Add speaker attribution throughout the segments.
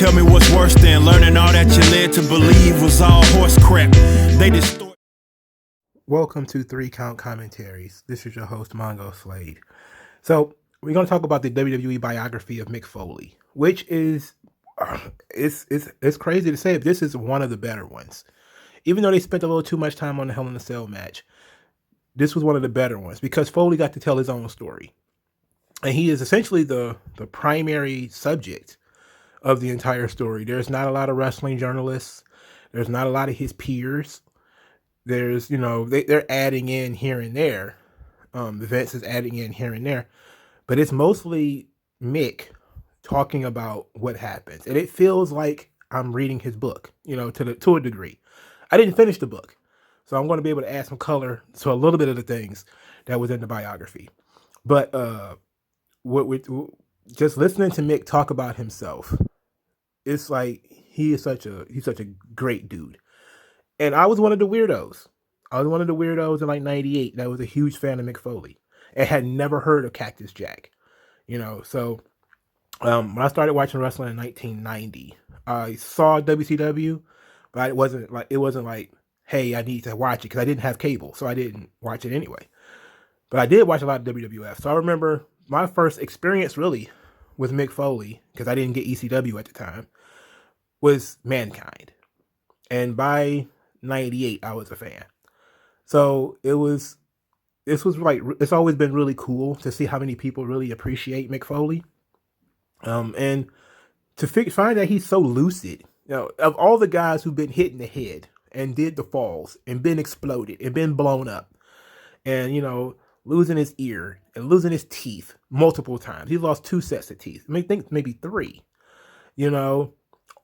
Speaker 1: Tell me what's worse than learning all that you led to believe was all horse crap. They distort.
Speaker 2: Welcome to 3 Count Commentaries. This is your host, MagMongoSlade. So we're going to talk about the WWE biography of Mick Foley, which is it's crazy to say, but this is one of the better ones. Even though they spent a little too much time on the Hell in a Cell match, this was one of the better ones because Foley got to tell his own story. And he is essentially the primary subject of the entire story. There's not a lot of wrestling journalists. There's not a lot of his peers. There's, they're adding in here and there. Vince is adding in here and there. But it's mostly Mick talking about what happens. And it feels like I'm reading his book, to a degree. I didn't finish the book. So I'm going to be able to add some color to a little bit of the things that was in the biography. But just listening to Mick talk about himself, it's like he's such a great dude. And I was one of the weirdos. I was one of the weirdos in like 98 that was a huge fan of Mick Foley and had never heard of Cactus Jack. So when I started watching wrestling in 1990, I saw WCW, but it wasn't like, hey, I need to watch it because I didn't have cable, so I didn't watch it anyway. But I did watch a lot of WWF. So I remember my first experience really with Mick Foley, because I didn't get ECW at the time, was Mankind. And by 98, I was a fan. So it's always been really cool to see how many people really appreciate Mick Foley. And to find that he's so lucid, of all the guys who've been hit in the head and did the falls and been exploded and been blown up and, losing his ear and losing his teeth multiple times. He lost 2 sets of teeth. I think maybe 3,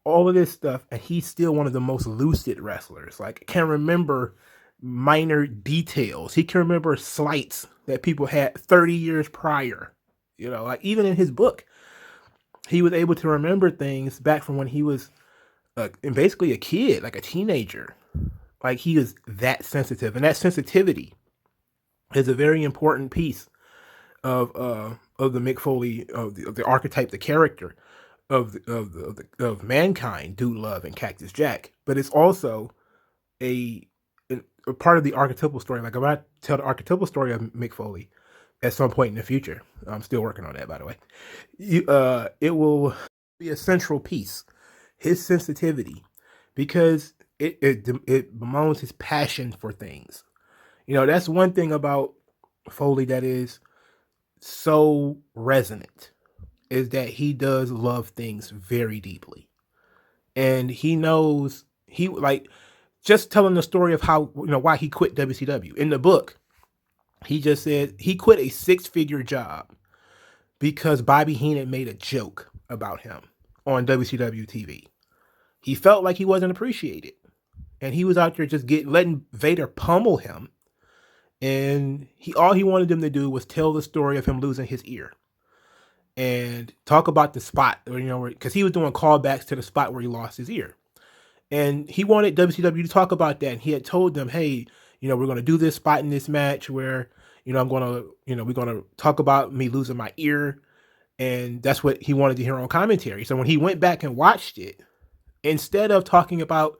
Speaker 2: all of this stuff. And he's still one of the most lucid wrestlers. Like, can remember minor details. He can remember slights that people had 30 years prior. Like even in his book, he was able to remember things back from when he was basically a kid, like a teenager. Like he is that sensitive, and that sensitivity is a very important piece of the Mick Foley, of the archetype, the character of Mankind, Dude Love, and Cactus Jack. But it's also a part of the archetypal story. Like I'm going to tell the archetypal story of Mick Foley at some point in the future. I'm still working on that, by the way. It will be a central piece, his sensitivity, because it bemoans his passion for things. That's one thing about Foley that is so resonant, is that he does love things very deeply. And he knows, just telling the story of how, why he quit WCW. In the book, he just said he quit a 6-figure job because Bobby Heenan made a joke about him on WCW TV. He felt like he wasn't appreciated. And he was out there just letting Vader pummel him. And all he wanted them to do was tell the story of him losing his ear. And talk about the spot, because he was doing callbacks to the spot where he lost his ear. And he wanted WCW to talk about that. And he had told them, hey, we're going to do this spot in this match where, we're going to talk about me losing my ear. And that's what he wanted to hear on commentary. So when he went back and watched it, instead of talking about,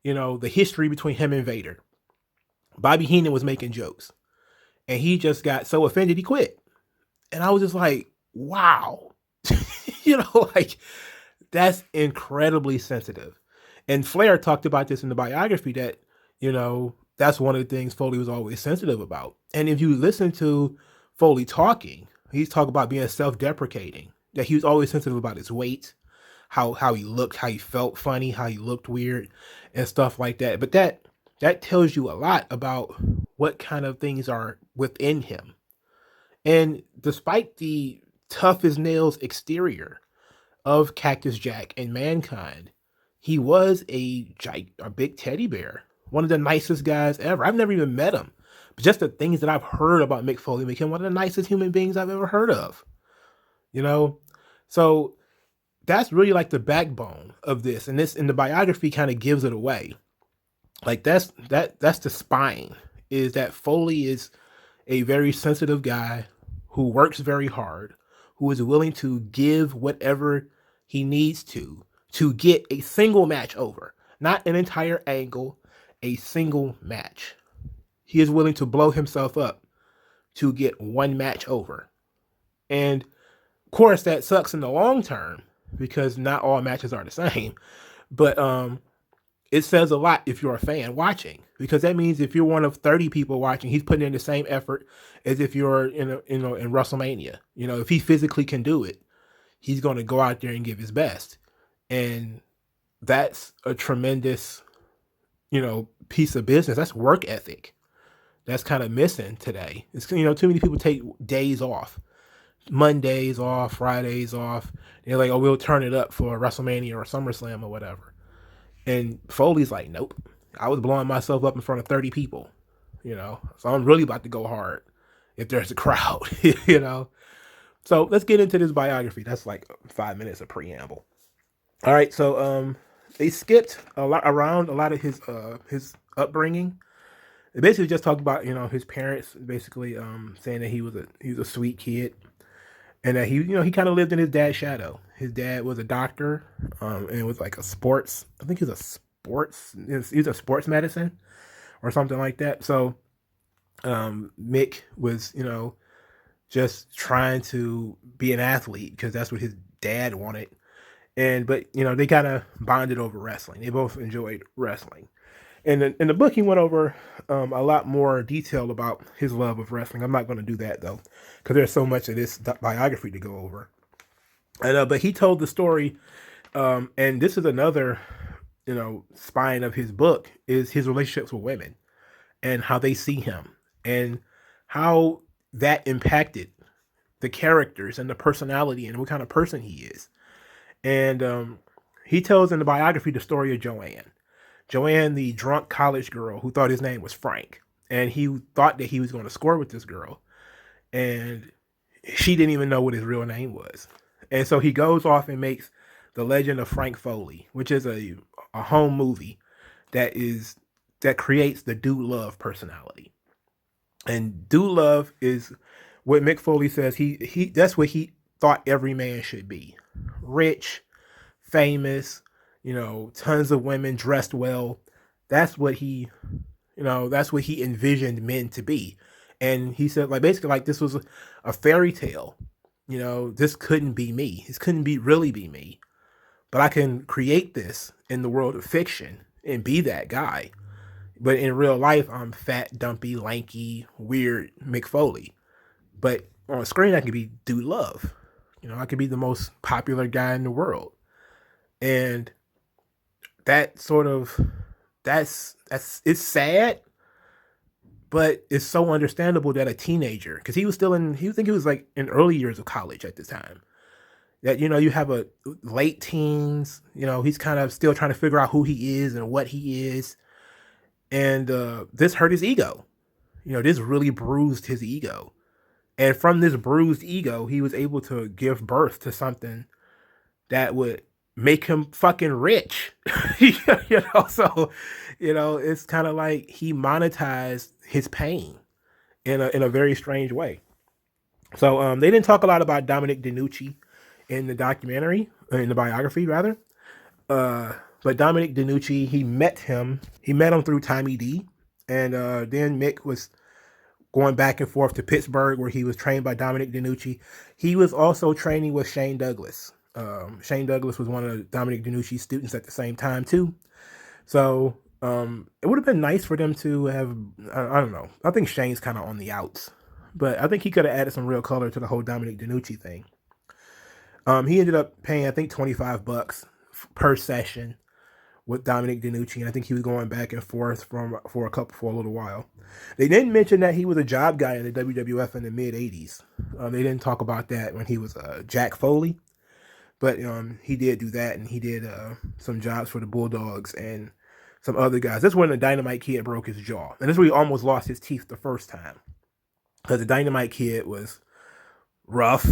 Speaker 2: the history between him and Vader, Bobby Heenan was making jokes. And he just got so offended, he quit. And I was just like, wow. That's incredibly sensitive. And Flair talked about this in the biography that, that's one of the things Foley was always sensitive about. And if you listen to Foley talking, he's talking about being self-deprecating, that he was always sensitive about his weight, how he looked, how he felt funny, how he looked weird and stuff like that. But that tells you a lot about what kind of things are within him. And despite the tough as nails exterior of Cactus Jack and Mankind, he was a big teddy bear, one of the nicest guys ever. I've never even met him, but just the things that I've heard about Mick Foley make him one of the nicest human beings I've ever heard of. So that's really like the backbone of this, and the biography kind of gives it away. Like that's the spine, is that Foley is a very sensitive guy who works very hard, who is willing to give whatever he needs to to get a single match over, not an entire angle, a single match. He is willing to blow himself up to get one match over. And of course, that sucks in the long term because not all matches are the same. But it says a lot if you're a fan watching, because that means if you're one of 30 people watching, he's putting in the same effort as if you're in WrestleMania. If he physically can do it, he's going to go out there and give his best. And that's a tremendous, piece of business. That's work ethic. That's kind of missing today. It's, too many people take days off, Mondays off, Fridays off. They're like, oh, we'll turn it up for WrestleMania or SummerSlam or whatever. And Foley's like, nope. I was blowing myself up in front of 30 people, so I'm really about to go hard if there's a crowd, So let's get into this biography. That's like 5 minutes of preamble. All right, so they skipped around a lot of his upbringing. They basically just talked about his parents basically saying that he was a sweet kid, and that he kind of lived in his dad's shadow. His dad was a doctor, and was like a sports. I think he was a sports medicine or something like that. So Mick was just trying to be an athlete because that's what his dad wanted. But they kind of bonded over wrestling. They both enjoyed wrestling. And in the book, he went over a lot more detail about his love of wrestling. I'm not going to do that, though, because there's so much of this biography to go over. And but he told the story, and this is another, spine of his book, is his relationships with women and how they see him and how that impacted the characters and the personality and what kind of person he is. And he tells in the biography the story of Joanne. Joanne, the drunk college girl who thought his name was Frank. And he thought that he was going to score with this girl. And she didn't even know what his real name was. And so he goes off and makes The Legend of Frank Foley, which is a home movie that creates the Dude Love personality. And Dude Love is what Mick Foley says that's what he thought every man should be. Rich, famous, tons of women, dressed well. That's what he envisioned men to be. And he said, basically, this was a fairy tale. This couldn't be me. This couldn't really be me. But I can create this in the world of fiction and be that guy. But in real life, I'm fat, dumpy, lanky, weird Mick Foley. But on screen, I can be Dude Love. I could be the most popular guy in the world. And it's sad, but it's so understandable that a teenager, because he was like in early years of college at this time, that, you have a late teens, he's kind of still trying to figure out who he is and what he is. And this hurt his ego. This really bruised his ego. And from this bruised ego, he was able to give birth to something that would make him fucking rich. So, it's kind of like he monetized his pain in a very strange way. So they didn't talk a lot about Dominic DeNucci in the documentary, in the biography rather. But Dominic DeNucci, he met him through Tommy D. And then Mick was going back and forth to Pittsburgh, where he was trained by Dominic DeNucci. He was also training with Shane Douglas. Shane Douglas was one of Dominic DeNucci's students at the same time too. So it would have been nice for them to have, I don't know. I think Shane's kind of on the outs, but I think he could have added some real color to the whole Dominic DeNucci thing. He ended up paying, I think, $25 per session with Dominic DeNucci, and I think he was going back and forth for a little while. They didn't mention that he was a job guy in the WWF in the mid '80s. They didn't talk about that when he was Jack Foley, but he did do that, and he did some jobs for the Bulldogs and some other guys. That's when the Dynamite Kid broke his jaw, and this is where he almost lost his teeth the first time, because the Dynamite Kid was rough.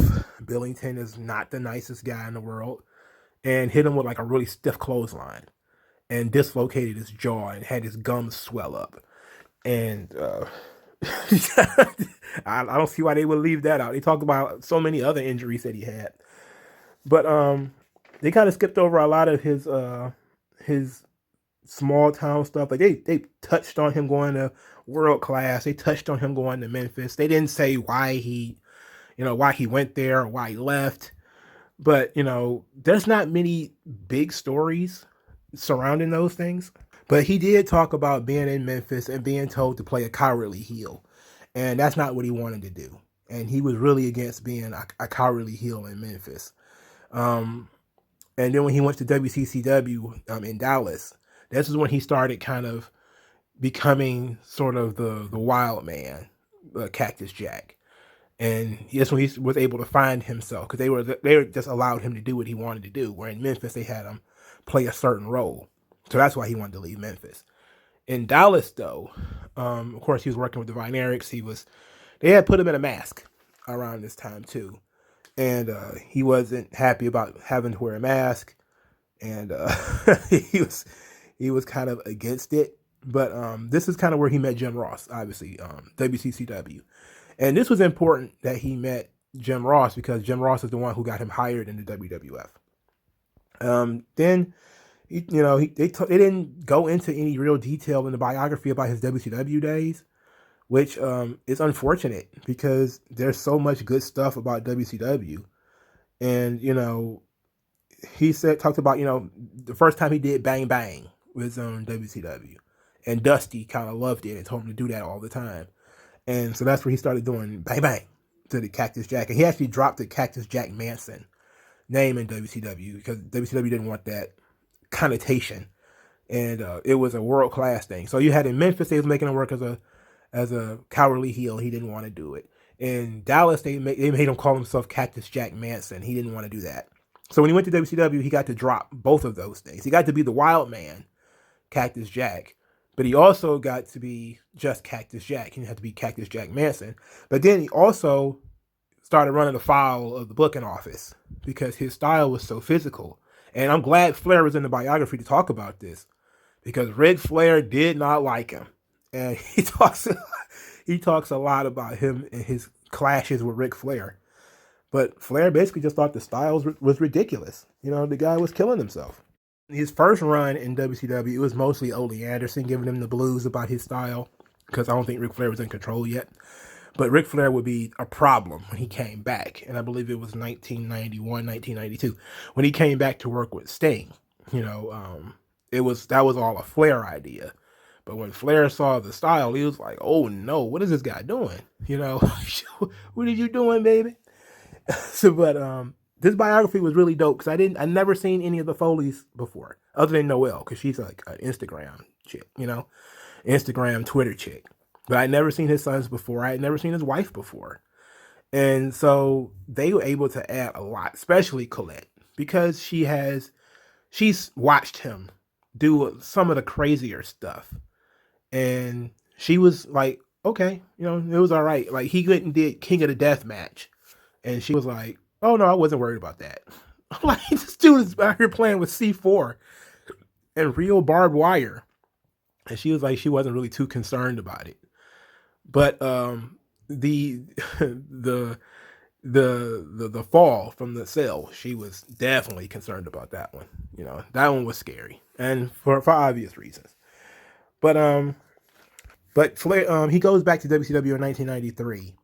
Speaker 2: Billington is not the nicest guy in the world, and hit him with a really stiff clothesline and dislocated his jaw and had his gums swell up. And I don't see why they would leave that out. They talked about so many other injuries that he had. But they kind of skipped over a lot of his small town stuff. Like they touched on him going to world class. They touched on him going to Memphis. They didn't say why he went there or why he left. But there's not many big stories surrounding those things. But he did talk about being in Memphis and being told to play a cowardly heel, and that's not what he wanted to do. And he was really against being a cowardly heel in Memphis. And then when he went to WCCW in Dallas, this is when he started kind of becoming sort of the wild man, Cactus Jack. And that's when he was able to find himself, because they just allowed him to do what he wanted to do. Where in Memphis they had him play a certain role, so that's why he wanted to leave Memphis. In Dallas, though, of course, he was working with Divine Erics. They had put him in a mask around this time too, and he wasn't happy about having to wear a mask, and he was kind of against it. But this is kind of where he met Jim Ross, obviously, WCCW. And this was important that he met Jim Ross, because Jim Ross is the one who got him hired in the WWF. Then, they didn't go into any real detail in the biography about his WCW days, which is unfortunate, because there's so much good stuff about WCW. And, he talked about, the first time he did Bang Bang was on WCW. And Dusty kind of loved it and told him to do that all the time. And so that's where he started doing Bang Bang to the Cactus Jack. And he actually dropped the Cactus Jack Manson name in WCW, because WCW didn't want that connotation. And it was a world-class thing. So you had in Memphis, they was making him work as a cowardly heel. He didn't want to do it. In Dallas, they made him call himself Cactus Jack Manson. He didn't want to do that. So when he went to WCW, he got to drop both of those things. He got to be the wild man, Cactus Jack, but he also got to be just Cactus Jack. He didn't have to be Cactus Jack Manson. But then he also started running afoul of the booking office, because his style was so physical. And I'm glad Flair was in the biography to talk about this, because Ric Flair did not like him. And he talks a lot about him and his clashes with Ric Flair. But Flair basically just thought the style was ridiculous. The guy was killing himself. His first run in WCW, it was mostly Ole Anderson giving him the blues about his style, because I don't think Ric Flair was in control yet. But Ric Flair would be a problem when he came back. And I believe it was 1991, 1992, when he came back to work with Sting. That was all a Flair idea. But when Flair saw the style, he was like, oh no, what is this guy doing? What are you doing, baby? But this biography was really dope, because I never seen any of the Foleys before, other than Noelle, because she's like an Instagram chick, Instagram, Twitter chick. But I'd never seen his sons before. I had never seen his wife before. And so they were able to add a lot, especially Colette, because she's watched him do some of the crazier stuff. And she was like, okay, it was all right. Like, he went and did King of the Death match. And she was like, oh, no, I wasn't worried about that. I'm like, this dude is out here playing with C4 and real barbed wire. And she was like, she wasn't really too concerned about it. But the fall from the cell, she was definitely concerned about that one. That one was scary, and for obvious reasons. But Flair, he goes back to WCW in 1993.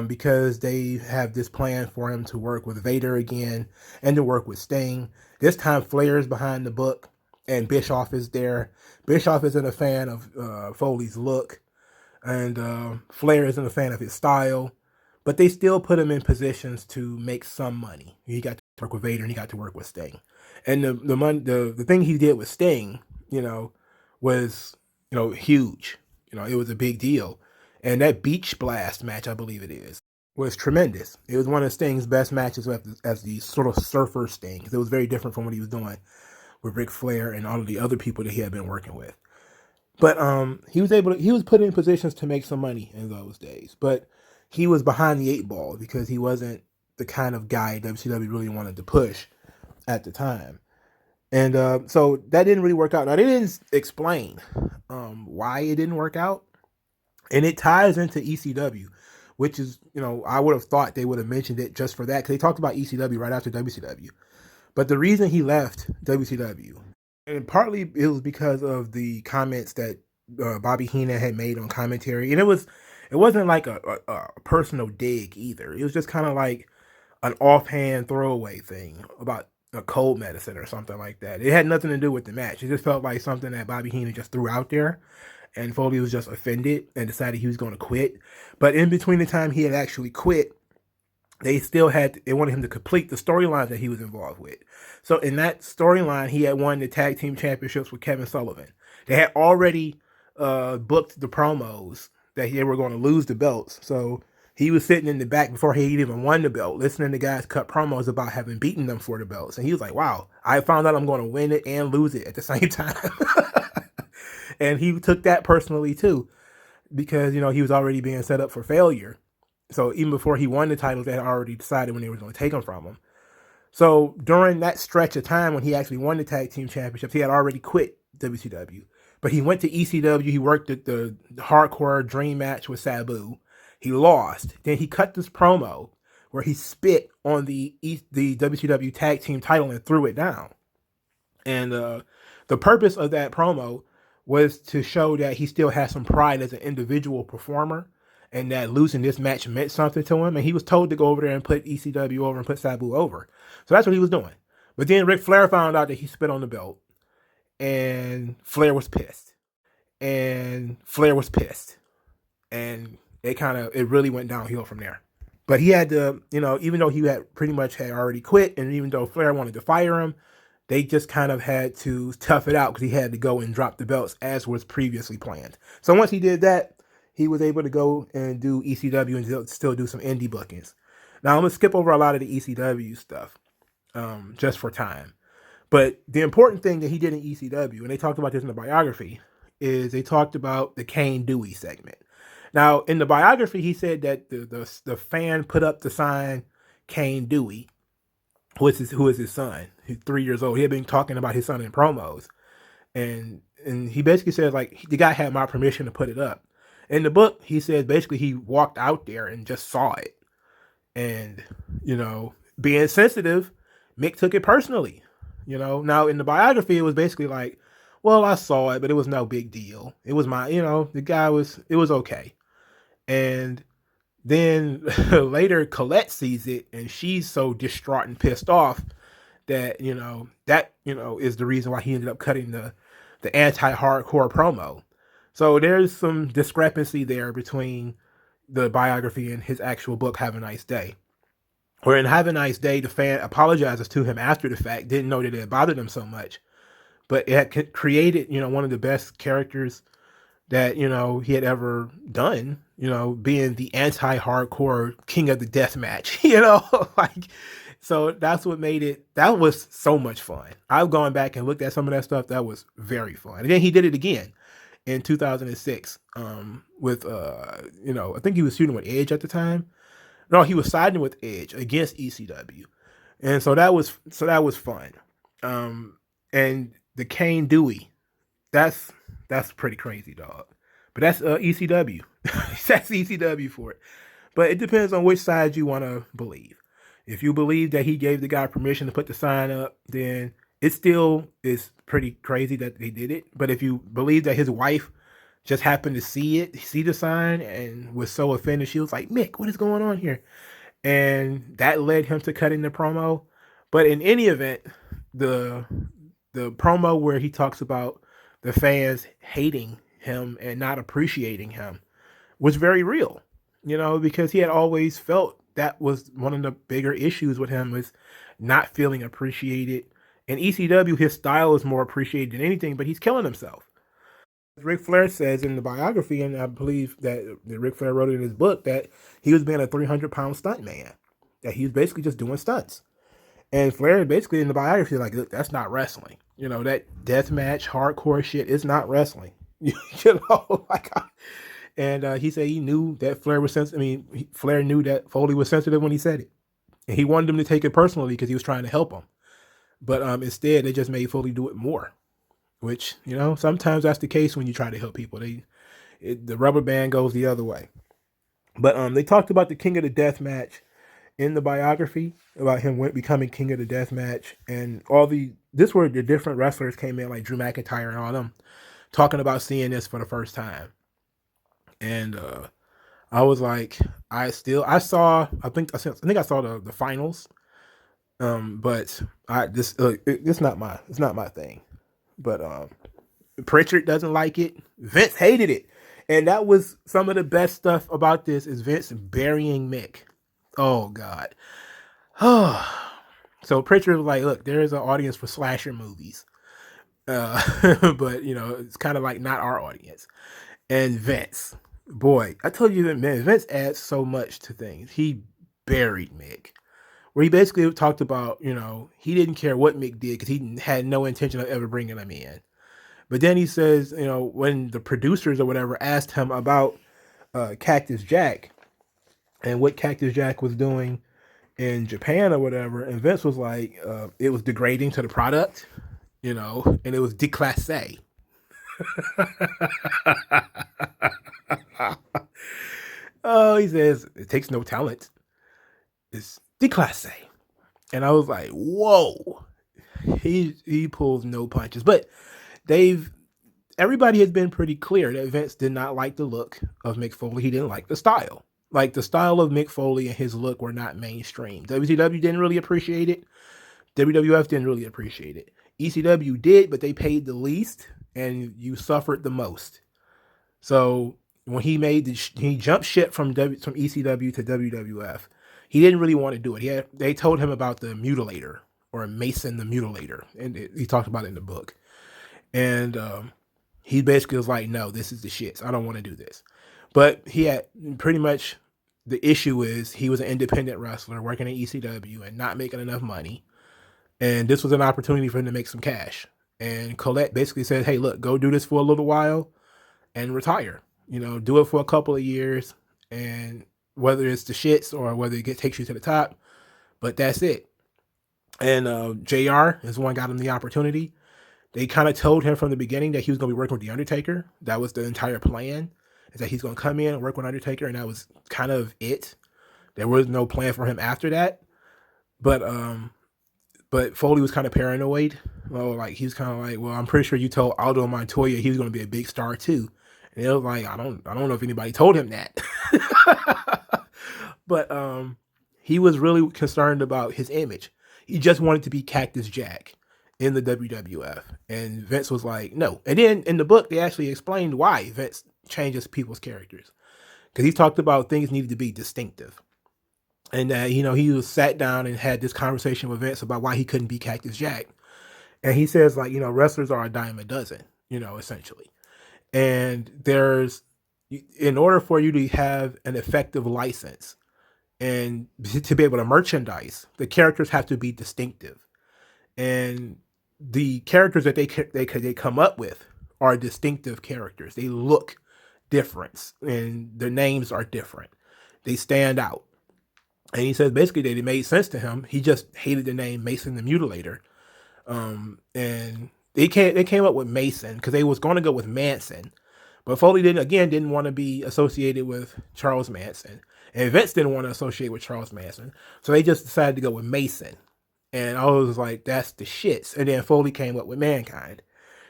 Speaker 2: Because they have this plan for him to work with Vader again and to work with Sting. This time Flair is behind the book and Bischoff is there. Bischoff isn't a fan of Foley's look, and Flair isn't a fan of his style, but they still put him in positions to make some money. He got to work with Vader and he got to work with Sting. And the thing he did with Sting, was, huge. It was a big deal. And that Beach Blast match, I believe it is, was tremendous. It was one of Sting's best matches as the sort of surfer Sting. It was very different from what he was doing with Ric Flair and all of the other people that he had been working with. But he was put in positions to make some money in those days. But he was behind the 8 ball, because he wasn't the kind of guy WCW really wanted to push at the time. And so that didn't really work out. Now, they didn't explain why it didn't work out. And it ties into ECW, which is, I would have thought they would have mentioned it just for that, because they talked about ECW right after WCW. But the reason he left WCW, and partly it was because of the comments that Bobby Heenan had made on commentary, and it wasn't like a personal dig either. It was just kind of like an offhand throwaway thing about a cold medicine or something like that. It had nothing to do with the match. It just felt like something that Bobby Heenan just threw out there, and Foley was just offended and decided he was going to quit. But in between the time he had actually quit, they wanted him to complete the storylines that he was involved with. So in that storyline, he had won the tag team championships with Kevin Sullivan. They had already booked the promos that they were going to lose the belts. So he was sitting in the back before he even won the belt, listening to guys cut promos about having beaten them for the belts. And he was like, wow, I found out I'm going to win it and lose it at the same time. And he took that personally too, because, he was already being set up for failure. So even before he won the titles, they had already decided when they were going to take them from him. So during that stretch of time when he actually won the tag team championships, he had already quit WCW. But he went to ECW. He worked at the hardcore dream match with Sabu. He lost. Then he cut this promo where he spit on the WCW tag team title and threw it down. And the purpose of that promo was to show that he still has some pride as an individual performer, and that losing this match meant something to him. And he was told to go over there and put ECW over and put Sabu over. So that's what he was doing. But then Ric Flair found out that he spit on the belt, and Flair was pissed. And it really went downhill from there. But he had to, even though he had pretty much had already quit, and even though Flair wanted to fire him, they just kind of had to tough it out because he had to go and drop the belts as was previously planned. So once he did that, he was able to go and do ECW and still do some indie bookings. Now, I'm going to skip over a lot of the ECW stuff just for time. But the important thing that he did in ECW, and they talked about this in the biography, is they talked about the Kane Dewey segment. Now, in the biography, he said that the fan put up the sign Kane Dewey, who is his son. He's 3 years old. He had been talking about his son in promos. And he basically said, like, the guy had my permission to put it up. In the book, he said basically he walked out there and just saw it. And, being sensitive, Mick took it personally. Now in the biography, it was basically like, well, I saw it, but it was no big deal. It was it was okay. And then later Colette sees it, and she's so distraught and pissed off that, is the reason why he ended up cutting the anti-hardcore promo. So there's some discrepancy there between the biography and his actual book, Have a Nice Day. Where in Have a Nice Day, the fan apologizes to him after the fact, didn't know that it bothered him so much. But it had created, one of the best characters that, he had ever done, being the anti-hardcore king of the death match, so that's what made it, that was so much fun. I've gone back and looked at some of that stuff. That was very fun. And then he did it again in 2006 with, I think he was shooting with Edge at the time. No, he was siding with Edge against ECW. And so that was fun. And the Kane Dewey, that's pretty crazy, dog. But that's ECW. That's ECW for it. But it depends on which side you want to believe. If you believe that he gave the guy permission to put the sign up, then it still is pretty crazy that they did it. But if you believe that his wife just happened to see the sign, and was so offended, she was like, Mick, what is going on here? And that led him to cutting the promo. But in any event, the promo where he talks about the fans hating him and not appreciating him was very real, because he had always felt that was one of the bigger issues with him, was not feeling appreciated. In ECW, his style is more appreciated than anything, but he's killing himself. Ric Flair says in the biography, and I believe that Ric Flair wrote it in his book, that he was being a 300-pound stunt man, that he was basically just doing stunts. And Flair basically in the biography like, look, that's not wrestling. That deathmatch hardcore shit is not wrestling. And he said he knew that Flair was sensitive. Flair knew that Foley was sensitive when he said it, and he wanted him to take it personally because he was trying to help him. But instead, they just made Foley do it more. Which, sometimes that's the case when you try to help people. The rubber band goes the other way. But they talked about the King of the Death match, in the biography about him becoming king of the death match, and this where the different wrestlers came in, like Drew McIntyre and all them, talking about seeing this for the first time. And I was like, I saw the finals, but it's not my thing. But Pritchard doesn't like it. Vince hated it, and that was some of the best stuff about this is Vince burying Mick. Oh God. So Pritchard was like, look, there is an audience for slasher movies. But it's kind of like not our audience. And Vince, boy, I told you that, man, Vince adds so much to things. He buried Mick, where he basically talked about, he didn't care what Mick did because he had no intention of ever bringing him in. But then he says, when the producers or whatever asked him about Cactus Jack and what Cactus Jack was doing in Japan or whatever, and Vince was like, it was degrading to the product, and it was déclassé. Oh, he says it takes no talent. It's déclassé. And I was like, whoa. He pulls no punches. But everybody has been pretty clear that Vince did not like the look of Mick Foley. He didn't like the style. Like the style of Mick Foley and his look were not mainstream. WCW didn't really appreciate it. WWF didn't really appreciate it. ECW did, but they paid the least and you suffered the most. So when he jumped ship from ECW to WWF, he didn't really want to do it. They told him about the Mutilator, or Mason the Mutilator, and he talked about it in the book. And he basically was like, no, this is the shits. I don't want to do this. But he had pretty much, the issue is he was an independent wrestler working at ECW and not making enough money. And this was an opportunity for him to make some cash. And Colette basically said, hey, look, go do this for a little while and retire. Do it for a couple of years, and whether it's the shits or whether it takes you to the top, but that's it. And JR is one got him the opportunity. They kind of told him from the beginning that he was going to be working with The Undertaker. That was the entire plan, is that he's going to come in and work with Undertaker, and that was kind of it. There was no plan for him after that. But Foley was kind of paranoid. Well, like he's kind of like, well, I'm pretty sure you told Aldo Montoya he was going to be a big star too. And it was like, I don't know if anybody told him that. But he was really concerned about his image. He just wanted to be Cactus Jack in the WWF. And Vince was like, no. And then in the book, they actually explained why Vince changes people's characters. Because he talked about things needed to be distinctive. And he was sat down and had this conversation with Vince about why he couldn't be Cactus Jack. And he says, like, wrestlers are a dime a dozen, essentially. And in order for you to have an effective license and to be able to merchandise, the characters have to be distinctive. And the characters that they come up with are distinctive characters. They look different, and their names are different. They stand out. And he says basically that it made sense to him. He just hated the name Mason the Mutilator. And they came up with Mason because they was going to go with Manson. But Foley didn't want to be associated with Charles Manson. And Vince didn't want to associate with Charles Manson. So they just decided to go with Mason. And I was like, that's the shits. And then Foley came up with Mankind.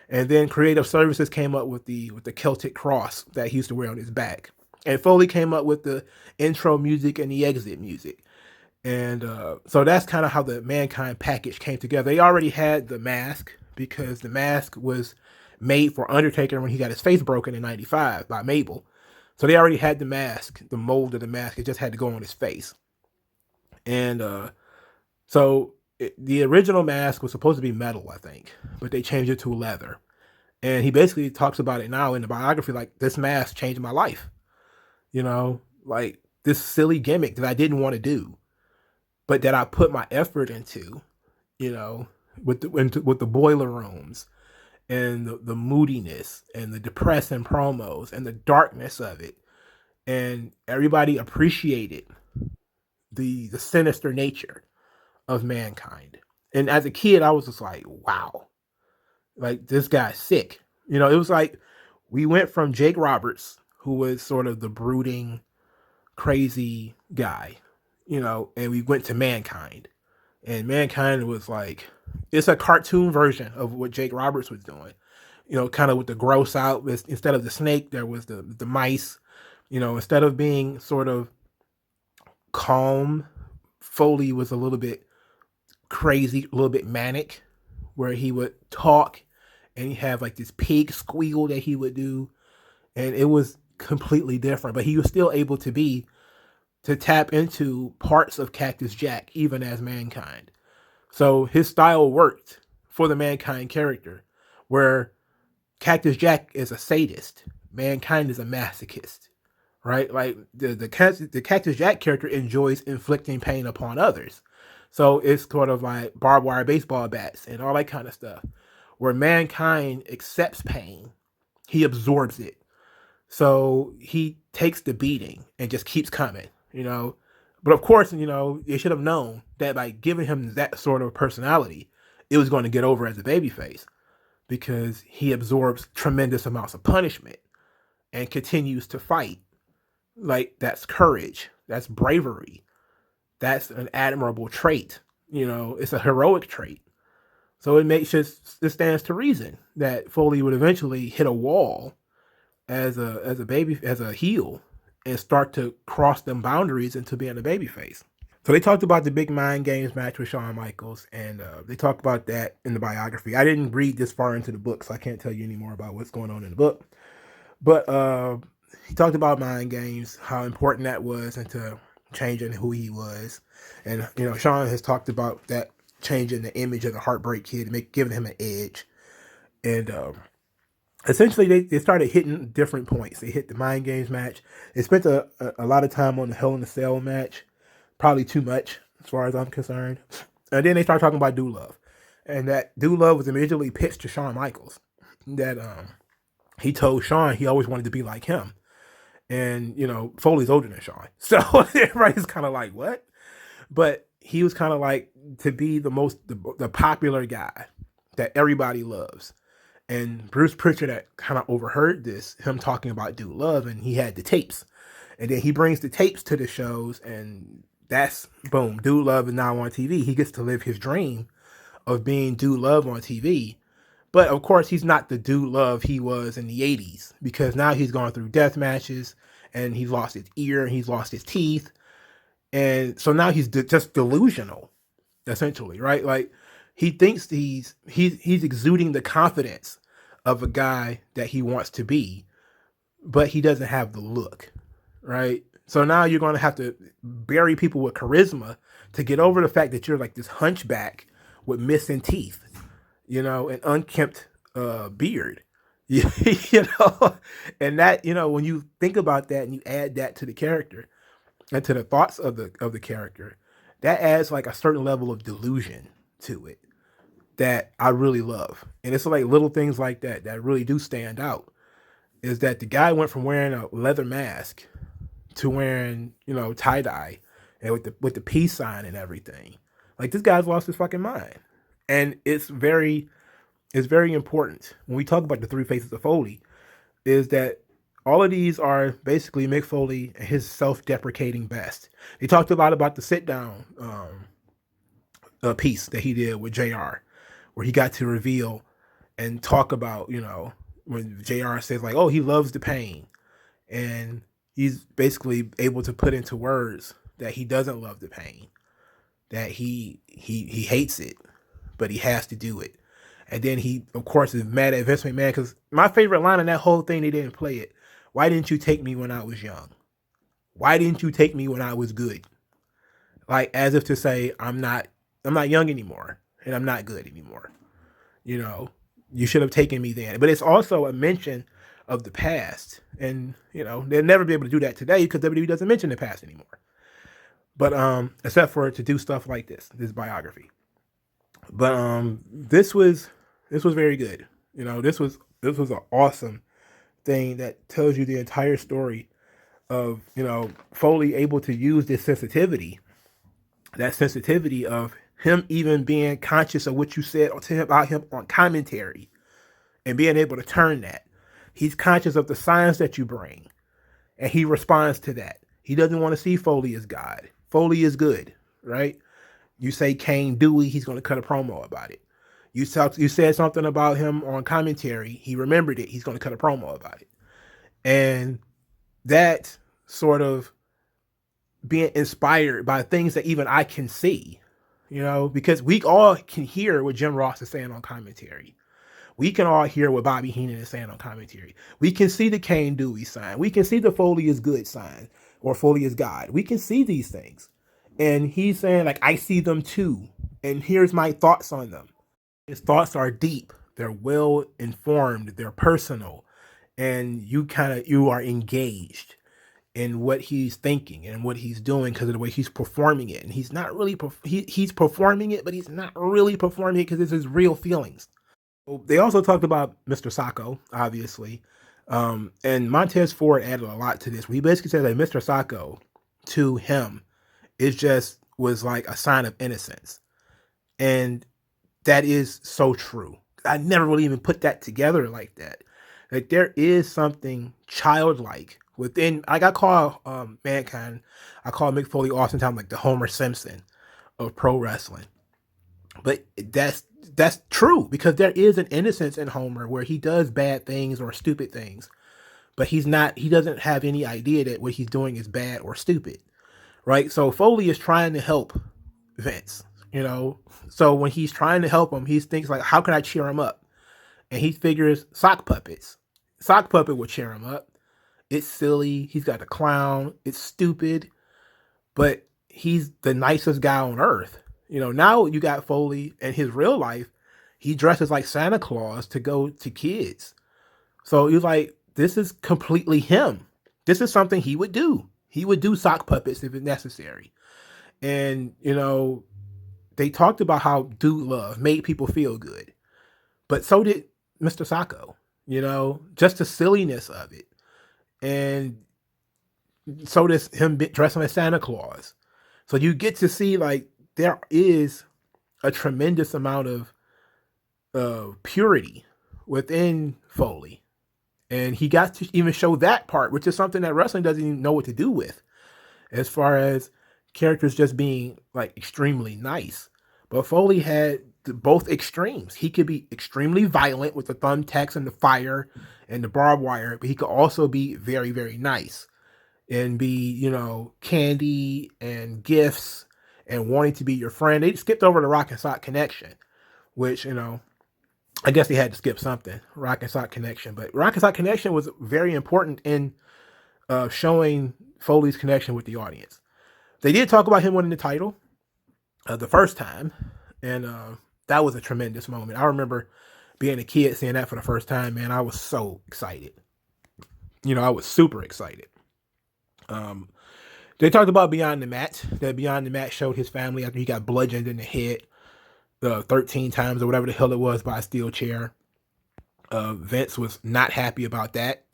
Speaker 2: And then Creative Services came up with the Celtic cross that he used to wear on his back. And Foley came up with the intro music and the exit music. And so that's kind of how the Mankind package came together. They already had the mask because the mask was made for Undertaker when he got his face broken in 95 by Mabel. So they already had the mask, the mold of the mask. It just had to go on his face. And the original mask was supposed to be metal, I think, but they changed it to leather. And he basically talks about it now in the biography, like, this mask changed my life. Like this silly gimmick that I didn't want to do, but that I put my effort into, with the boiler rooms and the moodiness and the depressing promos and the darkness of it. And everybody appreciated the sinister nature of Mankind. And as a kid, I was just like, wow, like this guy's sick. It was like we went from Jake Roberts, who was sort of the brooding, crazy guy, and we went to Mankind. And Mankind was like, it's a cartoon version of what Jake Roberts was doing. Kind of with the gross out. Instead of the snake, there was the mice. Instead of being sort of calm, Foley was a little bit crazy, a little bit manic, where he would talk and he have like this pig squeal that he would do. And it was completely different, but he was still able to tap into parts of Cactus Jack, even as Mankind. So his style worked for the Mankind character, where Cactus Jack is a sadist, Mankind is a masochist, right? Like the Cactus Jack character enjoys inflicting pain upon others. So it's sort of like barbed wire baseball bats and all that kind of stuff. Where Mankind accepts pain, he absorbs it. So he takes the beating and just keeps coming, But of course, they should have known that by giving him that sort of personality, it was going to get over as a babyface, because he absorbs tremendous amounts of punishment and continues to fight. Like, that's courage. That's bravery. That's an admirable trait. It's a heroic trait. So it stands to reason that Foley would eventually hit a wall as a heel and start to cross them boundaries into being a babyface. So they talked about the big Mind Games match with Shawn Michaels, and they talked about that in the biography. I didn't read this far into the book, so I can't tell you any more about what's going on in the book. But he talked about Mind Games, how important that was into changing who he was. And, Shawn has talked about that changing the image of the Heartbreak Kid, giving him an edge. And essentially, they started hitting different points. They hit the Mind Games match. They spent a lot of time on the Hell in a Cell match. Probably too much, as far as I'm concerned. And then they started talking about Dude Love. And that Dude Love was immediately pitched to Shawn Michaels. That he told Shawn he always wanted to be like him. And, Foley's older than Shawn. So everybody's kind of like, what? But he was kind of like to be the popular guy that everybody loves. And Bruce Pritchard that kind of overheard him talking about Dude Love, and he had the tapes. And then he brings the tapes to the shows, and that's, boom, Dude Love is now on TV. He gets to live his dream of being Dude Love on TV. But, of course, he's not the Dude Love he was in the 80s, because now he's gone through death matches, and he's lost his ear, and he's lost his teeth. And so now he's just delusional, essentially, right? Like, he thinks he's exuding the confidence of a guy that he wants to be, but he doesn't have the look, right? So now you're going to have to bury people with charisma to get over the fact that you're like this hunchback with missing teeth, an unkempt beard, and that, when you think about that and you add that to the character and to the thoughts of the character, that adds like a certain level of delusion to it that I really love. And it's like little things like that really do stand out, is that the guy went from wearing a leather mask to wearing, tie-dye and with the peace sign and everything. Like, this guy's lost his fucking mind. And it's very important when we talk about the three faces of Foley, is that all of these are basically Mick Foley and his self-deprecating best. They talked a lot about the sit-down piece that he did with JR, where he got to reveal and talk about, when JR says like, oh, he loves the pain. And he's basically able to put into words that he doesn't love the pain, that he hates it, but he has to do it. And then he, of course, is mad at Vince McMahon, because my favorite line in that whole thing, they didn't play it. Why didn't you take me when I was young? Why didn't you take me when I was good? Like, as if to say, I'm not young anymore, and I'm not good anymore. You should have taken me then. But it's also a mention of the past. And, they'll never be able to do that today, because WWE doesn't mention the past anymore. But except for to do stuff like this biography. But this was very good. This was an awesome thing that tells you the entire story of, Foley able to use this sensitivity, that sensitivity of him even being conscious of what you said to him about him on commentary, and being able to turn that. He's conscious of the signs that you bring, and he responds to that. He doesn't want to see Foley as God. Foley is good, right? You say Kane Dewey, he's going to cut a promo about it. You said something about him on commentary, he remembered it, he's going to cut a promo about it. And that sort of being inspired by things that even I can see, because we all can hear what Jim Ross is saying on commentary. We can all hear what Bobby Heenan is saying on commentary. We can see the Kane Dewey sign. We can see the Foley is good sign or Foley is God. We can see these things. And he's saying, like, I see them too. And here's my thoughts on them. His thoughts are deep. They're well informed. They're personal. And you are engaged in what he's thinking and what he's doing because of the way he's performing it. And he's not really, he's performing it, but he's not really performing it because it's his real feelings. They also talked about Mr. Sacco, obviously. And Montez Ford added a lot to this. He basically said that Mr. Sacco, to him, was like a sign of innocence. And that is so true. I never really even put that together like that. Like, there is something childlike within. Like, I call Mankind, I call Mick Foley oftentimes like the Homer Simpson of pro wrestling. But that's true, because there is an innocence in Homer where he does bad things or stupid things, but he doesn't have any idea that what he's doing is bad or stupid, right? So Foley is trying to help Vince, so when he's trying to help him, he thinks like, how can I cheer him up? And he figures sock puppet will cheer him up. It's silly. He's got a clown. It's stupid, but he's the nicest guy on earth. Now you got Foley in his real life. He dresses like Santa Claus to go to kids. So he's like, this is completely him. This is something he would do. He would do sock puppets if it's necessary. And, they talked about how Dude Love made people feel good. But so did Mr. Sacco, just the silliness of it. And so does him dressing as Santa Claus. So you get to see, like, there is a tremendous amount of purity within Foley. And he got to even show that part, which is something that wrestling doesn't even know what to do with, as far as characters just being like extremely nice. But Foley had both extremes. He could be extremely violent with the thumbtacks and the fire and the barbed wire, but he could also be very, very nice and be, candy and gifts and wanting to be your friend. They skipped over the Rock and Sock Connection, which, I guess they had to skip something, Rock and Sock Connection. But Rock and Sock Connection was very important in showing Foley's connection with the audience. They did talk about him winning the title the first time, and that was a tremendous moment. I remember being a kid seeing that for the first time, man. I was so excited. I was super excited. They talked about Beyond the Mat, that Beyond the Mat showed his family after he got bludgeoned in the head 13 times or whatever the hell it was by a steel chair. Vince was not happy about that.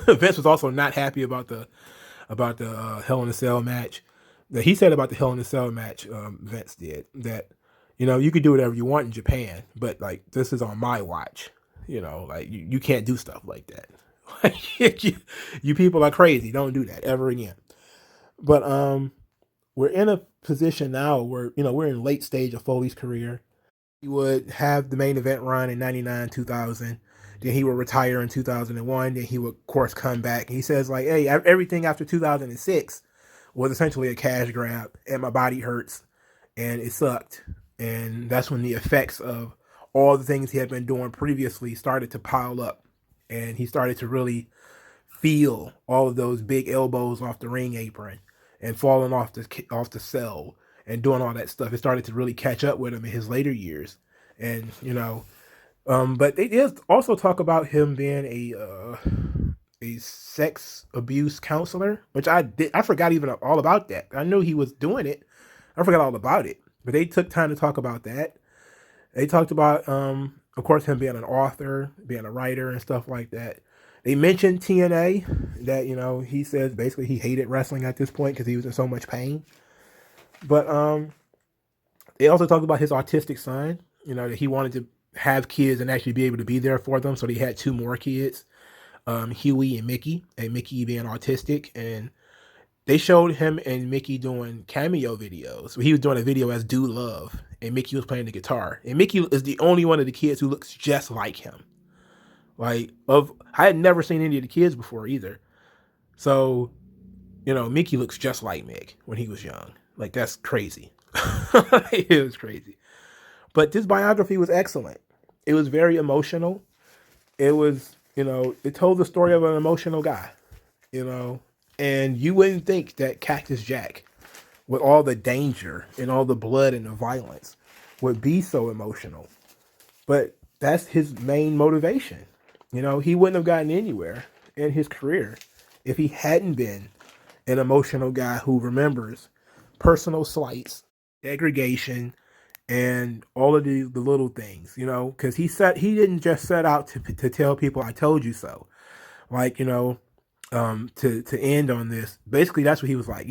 Speaker 2: Vince was also not happy about the Hell in a Cell match. That he said about the Hell in a Cell match, Vince did, that, you could do whatever you want in Japan, but like, this is on my watch. Like, you can't do stuff like that. you people are crazy. Don't do that ever again. But we're in a position now where, we're in late stage of Foley's career. He would have the main event run in 99, 2000. Then he would retire in 2001. Then he would, of course, come back. And he says, like, hey, everything after 2006 was essentially a cash grab, and my body hurts, and it sucked. And that's when the effects of all the things he had been doing previously started to pile up. And he started to really feel all of those big elbows off the ring apron and falling off the cell and doing all that stuff. It started to really catch up with him in his later years. And, but they did also talk about him being a sex abuse counselor, which I forgot even all about that. I knew he was doing it. I forgot all about it. But they took time to talk about that. They talked about, of course, him being an author, being a writer and stuff like that. They mentioned TNA, that, he says basically he hated wrestling at this point because he was in so much pain. But they also talked about his autistic son, that he wanted to have kids and actually be able to be there for them. So they had 2 more kids, Huey and Mickey being autistic. And They showed him and Mickey doing cameo videos. He was doing a video as Dude Love, and Mickey was playing the guitar. And Mickey is the only one of the kids who looks just like him. I had never seen any of the kids before either. So, Mickey looks just like Mick when he was young. Like, that's crazy. It was crazy. But this biography was excellent. It was very emotional. It was, it told the story of an emotional guy, and you wouldn't think that Cactus Jack, with all the danger and all the blood and the violence, would be so emotional. But that's his main motivation. He wouldn't have gotten anywhere in his career if he hadn't been an emotional guy who remembers personal slights, degradation, and all of the little things, because he didn't just set out to tell people I told you so. To end on this, basically that's what he was like,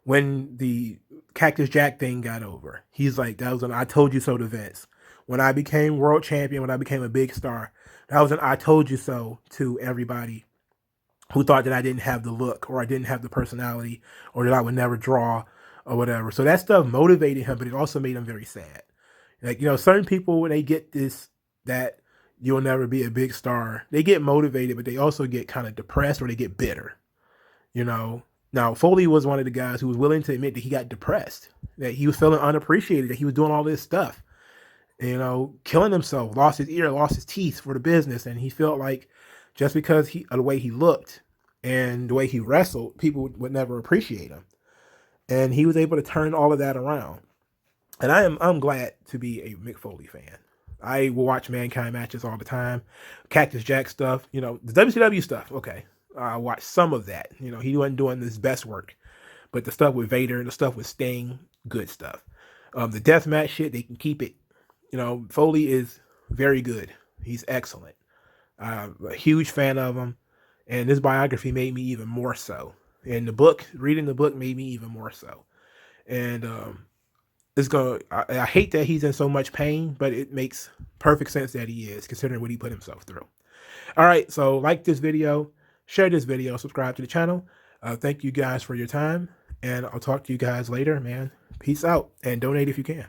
Speaker 2: when the Cactus Jack thing got over, he's like, that was an I told you so to Vince. When I became world champion, when I became a big star, that was an I told you so to everybody who thought that I didn't have the look, or I didn't have the personality, or that I would never draw, or whatever. So that stuff motivated him, but it also made him very sad. Like, certain people, when they get this, that you'll never be a big star, they get motivated, but they also get kind of depressed, or they get bitter. Now Foley was one of the guys who was willing to admit that he got depressed, that he was feeling unappreciated, that he was doing all this stuff, killing himself, lost his ear, lost his teeth for the business. And he felt like just because of the way he looked and the way he wrestled, people would never appreciate him. And he was able to turn all of that around. And I'm glad to be a Mick Foley fan. I will watch Mankind matches all the time. Cactus Jack stuff, the WCW stuff, okay. I watched some of that. He wasn't doing his best work. But the stuff with Vader, the stuff with Sting, good stuff. The deathmatch shit, they can keep it. Foley is very good. He's excellent. A huge fan of him. And this biography made me even more so. And reading the book made me even more so. And I hate that he's in so much pain, but it makes perfect sense that he is, considering what he put himself through. All right, so like this video, share this video, subscribe to the channel. Thank you guys for your time, and I'll talk to you guys later, man. Peace out, and donate if you can.